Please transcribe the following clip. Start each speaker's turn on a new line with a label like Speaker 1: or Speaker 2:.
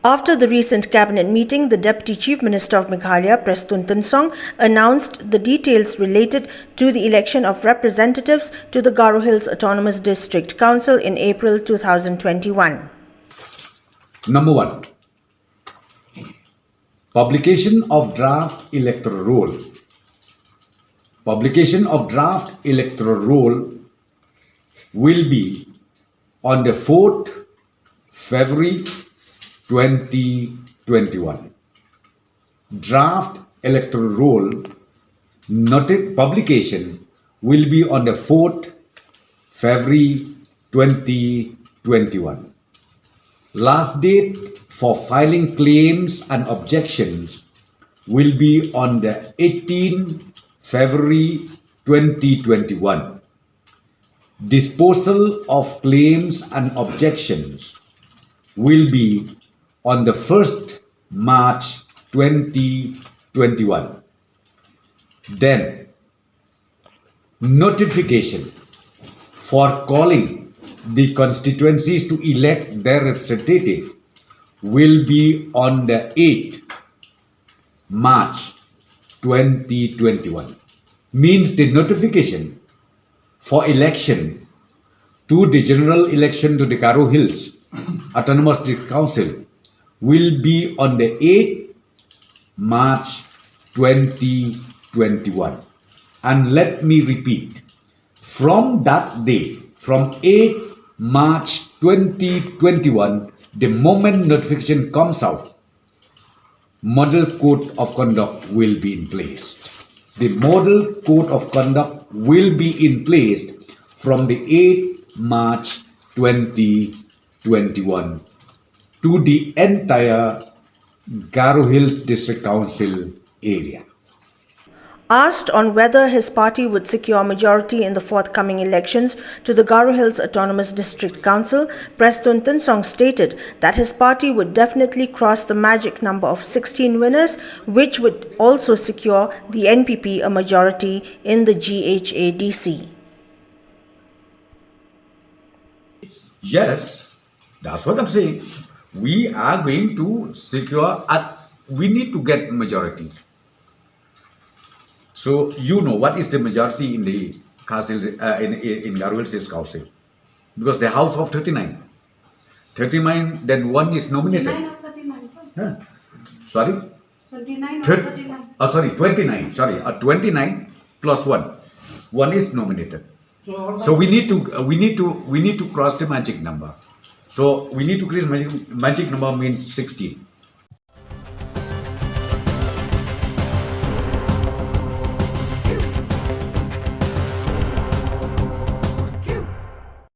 Speaker 1: After the recent cabinet meeting, the Deputy Chief Minister of Meghalaya, Prestun Tinsong, announced the details related to the election of representatives to the Garo Hills Autonomous District Council in April 2021.
Speaker 2: Number 1. Publication of draft electoral roll. Publication of draft electoral roll will be on the 4th February 2021. Draft electoral roll noted publication will be on the 4th February 2021. Last date for filing claims and objections will be on the 18th February 2021. Disposal of claims and objections will be on the 1st March 2021. Then, notification for calling the constituencies to elect their representative will be on the 8th March 2021. Means the notification for election to the general election to the Garo Hills Autonomous District Council will be on the 8th March 2021. And let me repeat, from that day, from 8th March 2021, the moment notification comes out, Model Code of Conduct will be in place. The Model Code of Conduct will be in place from the 8th March 2021 to the entire Garo Hills District Council area.
Speaker 1: Asked on whether his party would secure majority in the forthcoming elections to the Garo Hills Autonomous District Council, Prestun Tinsong stated that his party would definitely cross the magic number of 16 winners, which would also secure the NPP a majority in the GHADC.
Speaker 2: Yes, that's what I'm saying. We are going to secure, we need to get majority. So you know what is the majority in the council, in Garo Hills District Council? Because the house of 39. 39, then one is nominated.
Speaker 3: 39 or 39,
Speaker 2: Huh? Sorry?
Speaker 3: 29 or 39.
Speaker 2: Sorry, 29. Sorry, 29 plus 1. One is nominated. So we need to cross the magic number. So we need to cross magic number means 16.